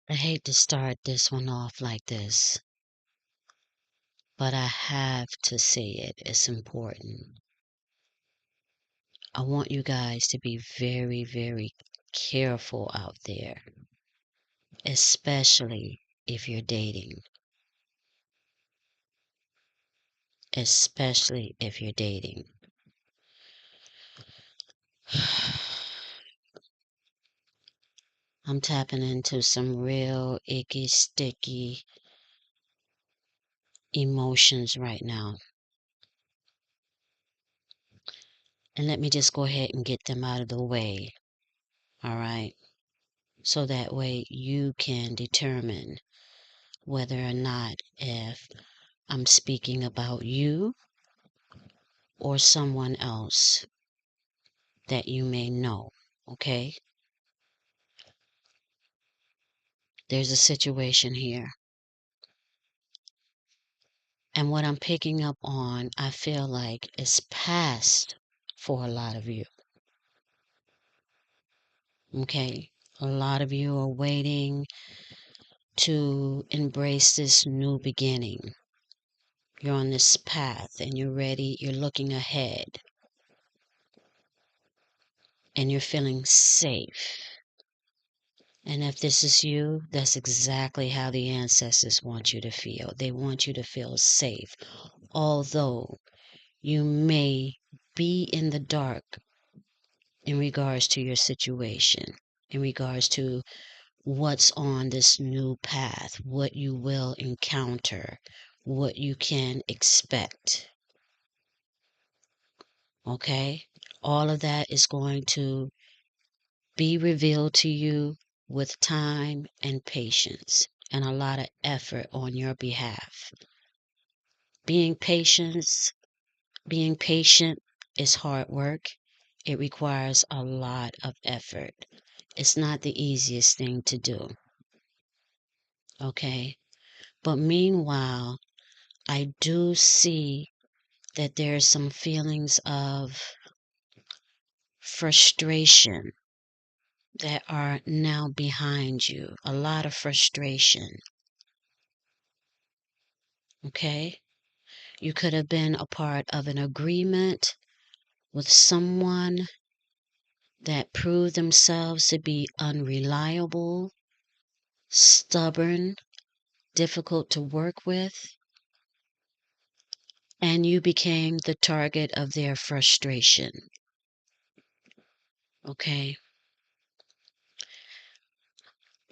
I hate to start this one off like this, but I have to say it. It's important. I want you guys to be very, very careful out there, especially if you're dating. Especially if you're dating. I'm tapping into some real icky, sticky emotions right now. And let me just go ahead and get them out of the way. All right. So that way you can determine whether or not if I'm speaking about you or someone else that you may know. Okay. There's a situation here. And what I'm picking up on, I feel like is past for a lot of you. Okay. A lot of you are waiting to embrace this new beginning. You're on this path and you're ready, you're looking ahead, and you're feeling safe. And if this is you, that's exactly how the ancestors want you to feel. They want you to feel safe, although you may be in the dark in regards to your situation, in regards to what's on this new path, what you will encounter, what you can expect. Okay? All of that is going to be revealed to you with time and patience and a lot of effort on your behalf. Being being patient is hard work. It requires a lot of effort. It's not the easiest thing to do. Okay? But meanwhile, I do see that there's some feelings of frustration that are now behind you. A lot of frustration. Okay? You could have been a part of an agreement with someone that proved themselves to be unreliable, stubborn, difficult to work with, and you became the target of their frustration. Okay?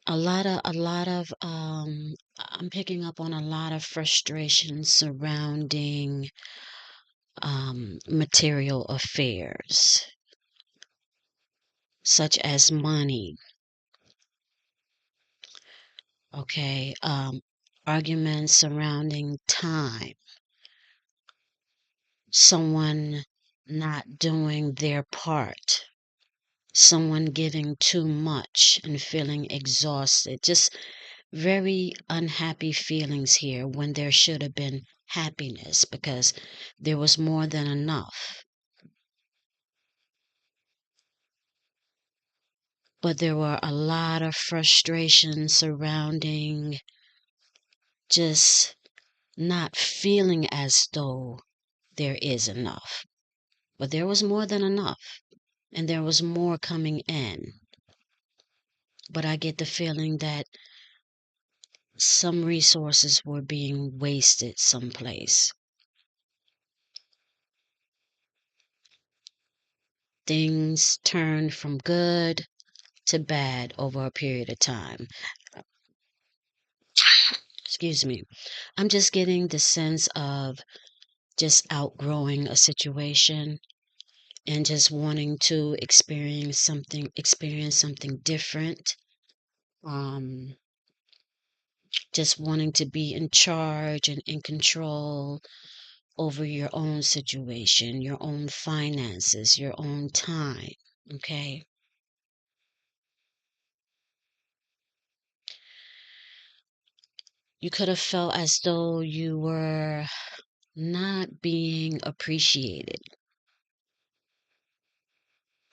I'm picking up on a lot of frustration surrounding material affairs, such as money. Okay, arguments surrounding time, someone not doing their part, someone giving too much and feeling exhausted, just very unhappy feelings here when there should have been happiness because there was more than enough. But there were a lot of frustration surrounding just not feeling as though there is enough. But there was more than enough, and there was more coming in. But I get the feeling that some resources were being wasted someplace. Things turned from good to bad over a period of time. Excuse me. I'm just getting the sense of just outgrowing a situation and just wanting to experience something different. Just wanting to be in charge and in control over your own situation, your own finances, your own time. Okay? You could have felt as though you were not being appreciated.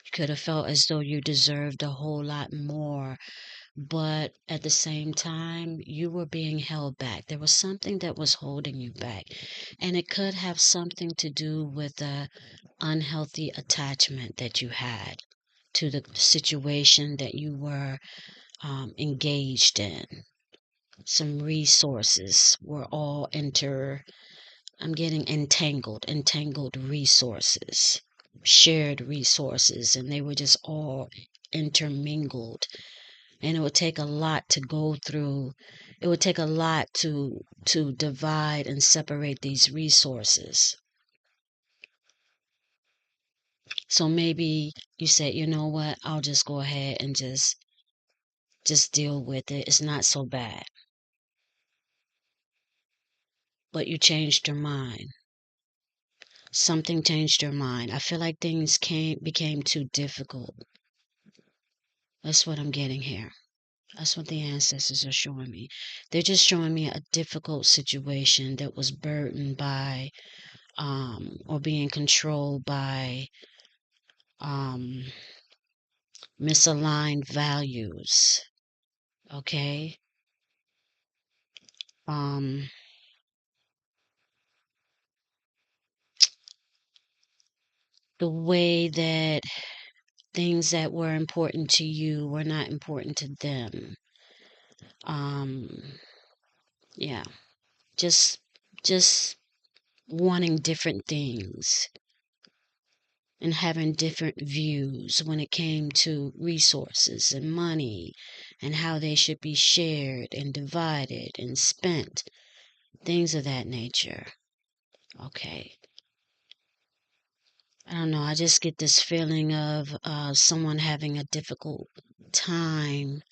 You could have felt as though you deserved a whole lot more but at the same time, you were being held back. There was something that was holding you back, and it could have something to do with the unhealthy attachment that you had to the situation that you were engaged in. Some resources were all I'm getting entangled resources, shared resources, and they were just all intermingled. And it would take a lot to go through. It would take a lot to divide and separate these resources. So maybe you said, you know what, I'll just go ahead and just deal with it. It's not so bad. But you changed your mind. Something changed your mind. I feel like things became too difficult. That's what I'm getting here. That's what the ancestors are showing me. They're just showing me a difficult situation that was burdened by or being controlled by um misaligned values. Okay? Um the way that things that were important to you were not important to them. Um yeah, just wanting different things and having different views when it came to resources and money and how they should be shared and divided and spent, things of that nature. Okay. I don't know. I just get this feeling of someone having a difficult time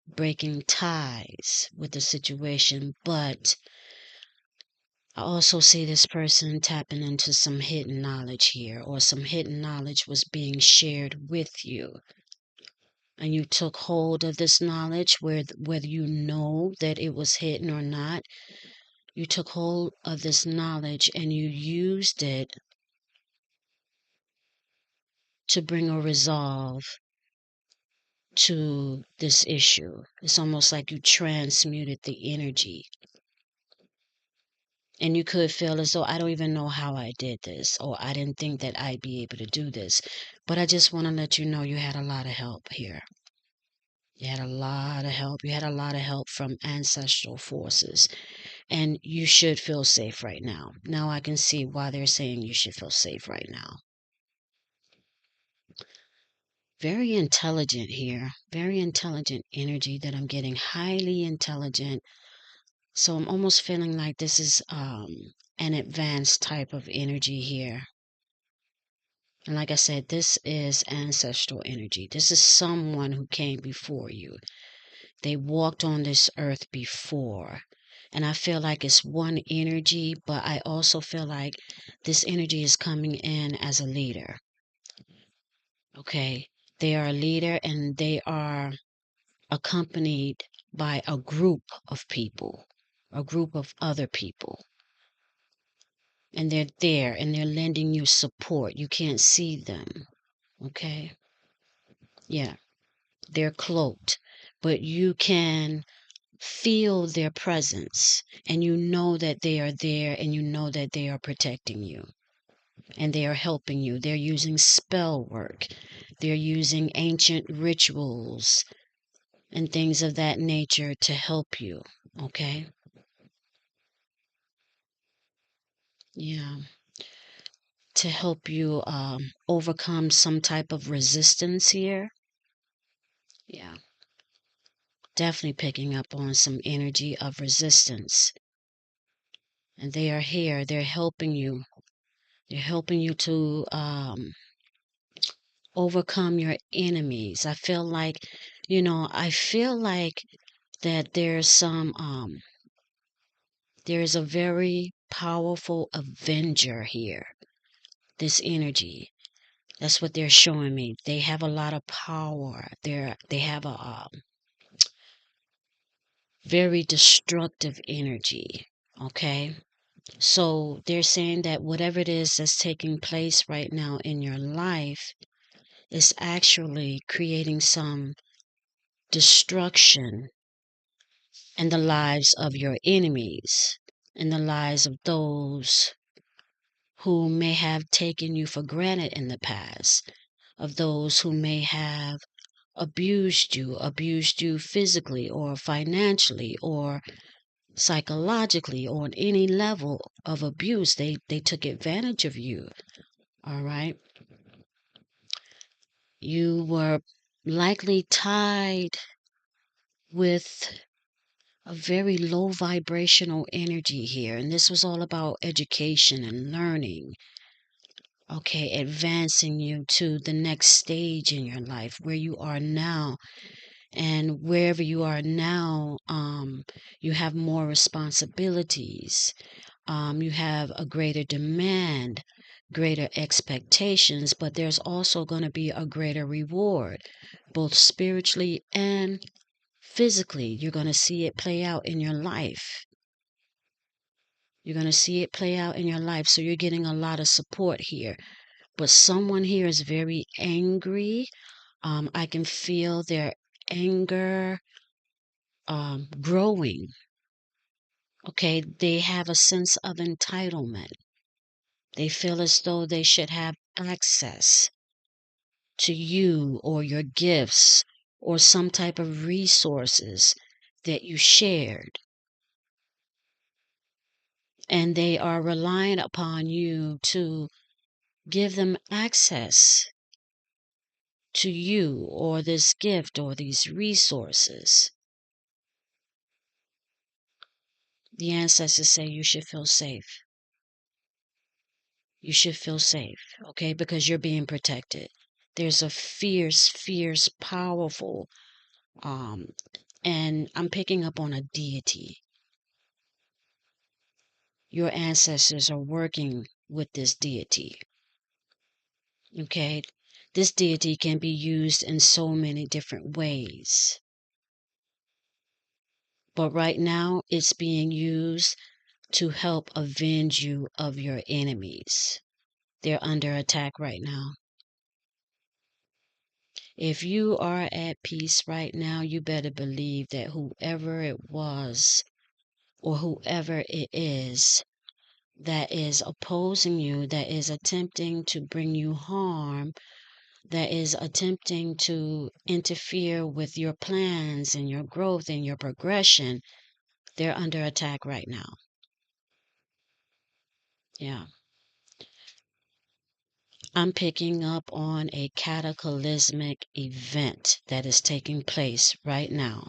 breaking ties with the situation, but I also see this person tapping into some hidden knowledge here, or some hidden knowledge was being shared with you. And you took hold of this knowledge, whether you know that it was hidden or not. You took hold of this knowledge and you used it to bring a resolve to this issue. It's almost like you transmuted the energy. And you could feel as though, I don't even know how I did this, or I didn't think that I'd be able to do this. But I just want to let you know you had a lot of help here. You had a lot of help. You had a lot of help from ancestral forces. And you should feel safe right now. Now I can see why they're saying you should feel safe right now. Very intelligent here. Very intelligent energy that I'm getting. Highly intelligent. So I'm almost feeling like this is an advanced type of energy here. And like I said, this is ancestral energy. This is someone who came before you. They walked on this earth before. And I feel like it's one energy, but I also feel like this energy is coming in as a leader. Okay? They are a leader and they are accompanied by a group of people, a group of other people. And they're there and they're lending you support. You can't see them. Okay? Yeah. They're cloaked, but you can feel their presence and you know that they are there and you know that they are protecting you and they are helping you. They're using spell work. They're using ancient rituals and things of that nature to help you. Okay? Yeah. To help you overcome some type of resistance here. Yeah. Definitely picking up on some energy of resistance. And they are here. They're helping you. They're helping you to overcome your enemies. I feel like that there's a very powerful avenger here. This energy. That's what they're showing me. They have a lot of power. They have a very destructive energy. Okay? So they're saying that whatever it is that's taking place right now in your life is actually creating some destruction in the lives of your enemies, in the lives of those who may have taken you for granted in the past, of those who may have abused you physically or financially or psychologically or on any level of abuse. They took advantage of you. All right. You were likely tied with a very low vibrational energy here. And this was all about education and learning. Okay, advancing you to the next stage in your life where you are now. And wherever you are now, you have more responsibilities. You have a greater demand, greater expectations, but there's also going to be a greater reward, both spiritually and physically. You're going to see it play out in your life. You're going to see it play out in your life. So you're getting a lot of support here. But someone here is very angry. I can feel their anger growing. Okay, they have a sense of entitlement. They feel as though they should have access to you or your gifts or some type of resources that you shared. And they are relying upon you to give them access to you or this gift or these resources. The ancestors say you should feel safe. You should feel safe, okay? Because you're being protected. There's a fierce, powerful, and I'm picking up on a deity. Your ancestors are working with this deity, okay? This deity can be used in so many different ways. But right now, it's being used to help avenge you of your enemies. They're under attack right now. If you are at peace right now, you better believe that whoever it was or whoever it is that is opposing you, that is attempting to bring you harm, that is attempting to interfere with your plans and your growth and your progression, they're under attack right now. Yeah. I'm picking up on a cataclysmic event that is taking place right now.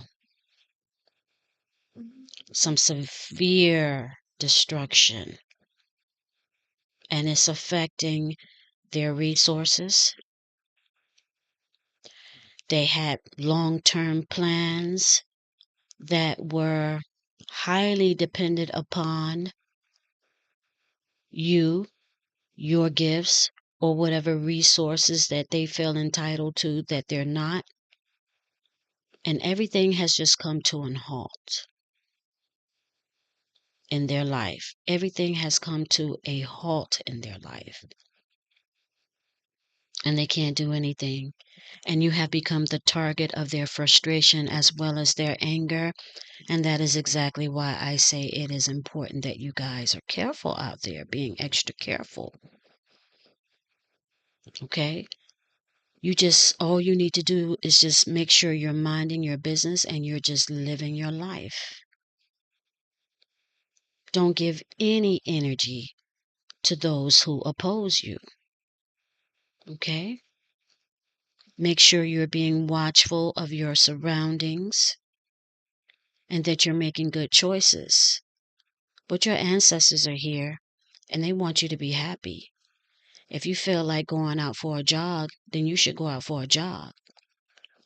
Some severe destruction, and it's affecting their resources. They had long-term plans that were highly dependent upon you, your gifts, or whatever resources that they feel entitled to that they're not. And everything has just come to an halt in their life. Everything has come to a halt in their life. And they can't do anything. And you have become the target of their frustration as well as their anger. And that is exactly why I say it is important that you guys are careful out there, being extra careful. Okay? All you need to do is just make sure you're minding your business and you're just living your life. Don't give any energy to those who oppose you. Okay? Make sure you're being watchful of your surroundings and that you're making good choices. But your ancestors are here and they want you to be happy. If you feel like going out for a jog, then you should go out for a jog.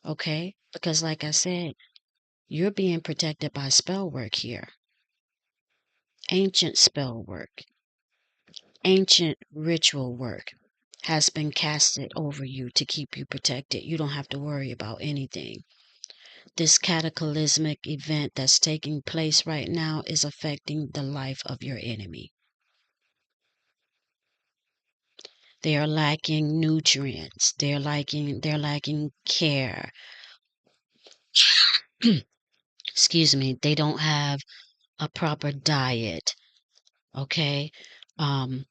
Okay? Because like I said, you're being protected by spell work here. Ancient spell work, ancient ritual work has been casted over you to keep you protected. You don't have to worry about anything. This cataclysmic event that's taking place right now is affecting the life of your enemy. They are lacking nutrients. They're lacking care. excuse me, they don't have a proper diet, okay? Um,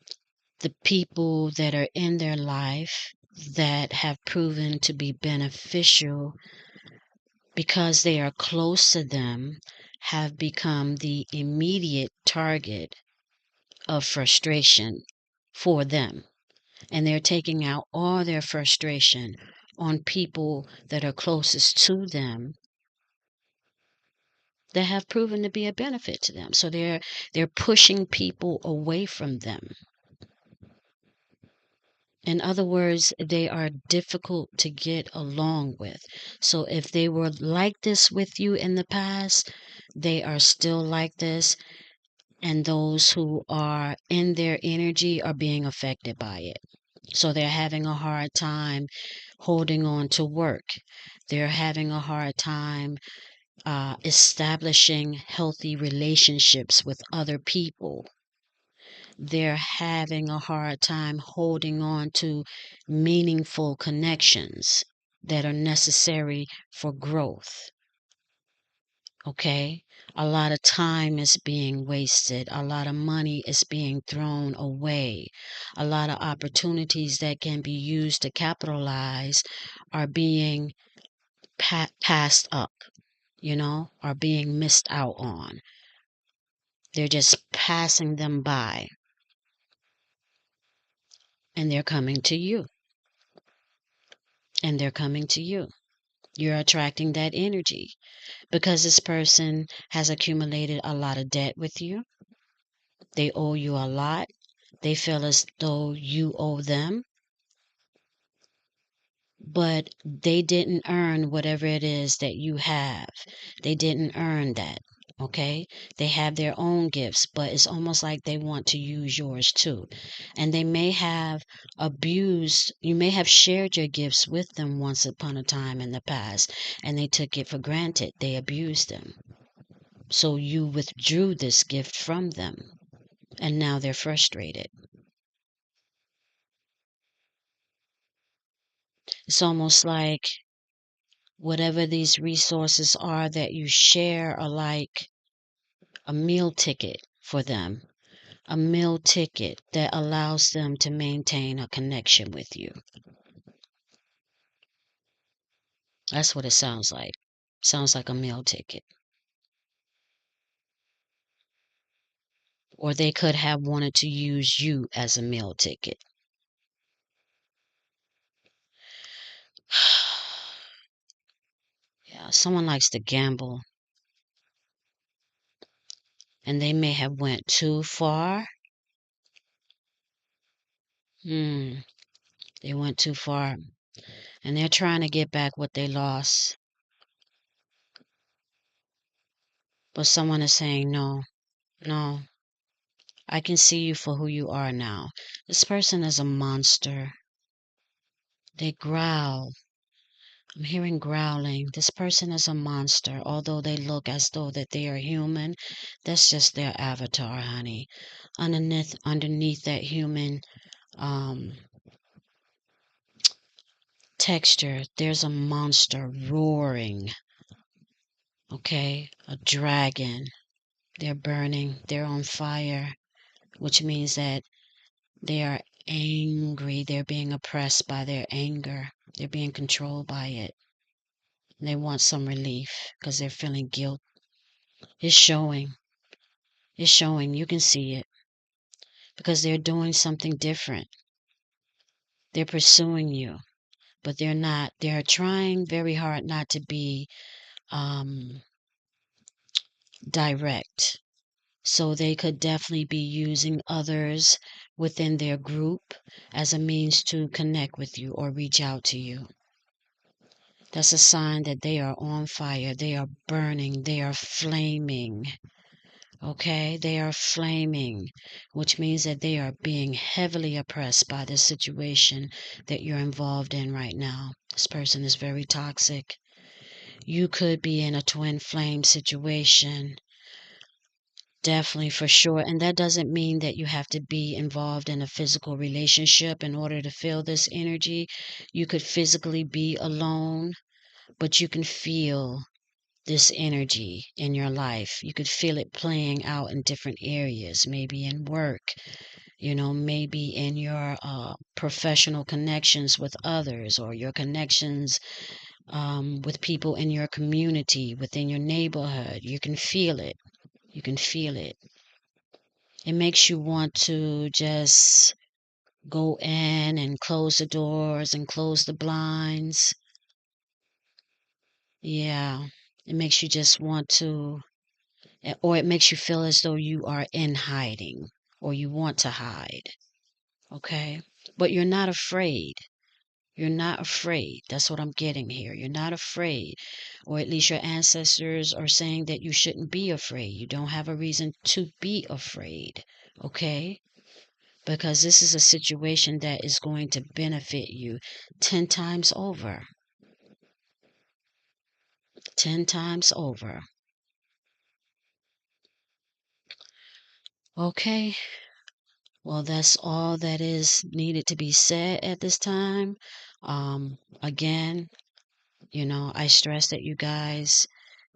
the people that are in their life that have proven to be beneficial because they are close to them have become the immediate target of frustration for them. And they're taking out all their frustration on people that are closest to them that have proven to be a benefit to them. So they're pushing people away from them. In other words, they are difficult to get along with. So if they were like this with you in the past, they are still like this, and those who are in their energy are being affected by it. So they're having a hard time holding on to work. They're having a hard time establishing healthy relationships with other people. They're having a hard time holding on to meaningful connections that are necessary for growth. Okay? A lot of time is being wasted. A lot of money is being thrown away. A lot of opportunities that can be used to capitalize are being passed up, are being missed out on. They're just passing them by, and they're coming to you. And they're coming to you. You're attracting that energy because this person has accumulated a lot of debt with you. They owe you a lot. They feel as though you owe them, but they didn't earn whatever it is that you have. They didn't earn that. Okay? They have their own gifts, but it's almost like they want to use yours too. And they may have you may have shared your gifts with them once upon a time in the past, and they took it for granted. They abused them. So you withdrew this gift from them, and now they're frustrated. It's almost like whatever these resources are that you share are like a meal ticket for them, a meal ticket that allows them to maintain a connection with you. That's what it sounds like. Sounds like a meal ticket. Or they could have wanted to use you as a meal ticket. Yeah, someone likes to gamble, and they may have went too far. They went too far, and they're trying to get back what they lost. But someone is saying, no, no, I can see you for who you are now. This person is a monster. They growl. I'm hearing growling. This person is a monster. Although they look as though that they are human, that's just their avatar, honey. Underneath that human texture, there's a monster roaring. Okay? A dragon. They're burning. They're on fire, which means that they are angry. They're being oppressed by their anger. They're being controlled by it. They want some relief because they're feeling guilt. It's showing. It's showing. You can see it because they're doing something different. They're pursuing you, but they're not. They're trying very hard not to be direct. So they could definitely be using others within their group as a means to connect with you or reach out to you. That's a sign that they are on fire. They are burning. They are flaming. Okay? They are flaming, which means that they are being heavily oppressed by the situation that you're involved in right now. This person is very toxic. You could be in a twin flame situation. Definitely, for sure. And that doesn't mean that you have to be involved in a physical relationship in order to feel this energy. You could physically be alone, but you can feel this energy in your life. You could feel it playing out in different areas, maybe in work, maybe in your professional connections with others, or your connections with people in your community, within your neighborhood. You can feel it. You can feel it. It makes you want to just go in and close the doors and close the blinds. Yeah. It makes you just want to, or it makes you feel as though you are in hiding, or you want to hide. Okay. But you're not afraid. You're not afraid. That's what I'm getting here. You're not afraid. Or at least your ancestors are saying that you shouldn't be afraid. You don't have a reason to be afraid. Okay? Because this is a situation that is going to benefit you 10 times over. 10 times over. Okay? Well, that's all that is needed to be said at this time. Again, I stress that you guys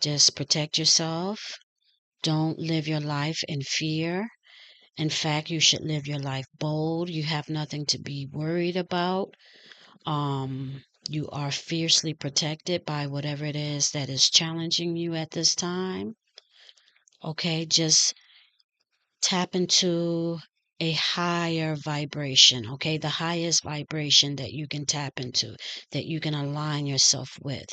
just protect yourself. Don't live your life in fear. In fact, you should live your life bold. You have nothing to be worried about. You are fiercely protected by whatever it is that is challenging you at this time. Okay, just tap into a higher vibration. Okay, the highest vibration that you can tap into, that you can align yourself with.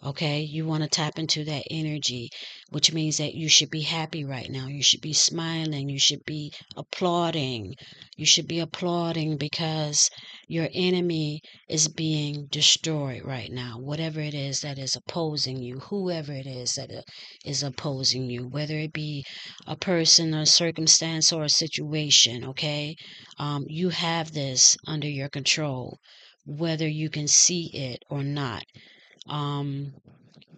Okay, you want to tap into that energy, which means that you should be happy right now. You should be smiling. You should be applauding. You should be applauding because your enemy is being destroyed right now. Whatever it is that is opposing you, whoever it is that is opposing you, whether it be a person, a circumstance, or a situation, okay? You have this under your control, whether you can see it or not. um,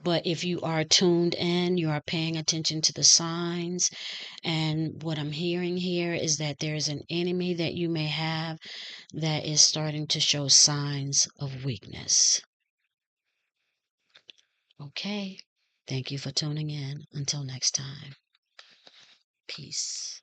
but if you are tuned in, you are paying attention to the signs. And what I'm hearing here is that there's an enemy that you may have that is starting to show signs of weakness. Okay. Thank you for tuning in. Until next time. Peace.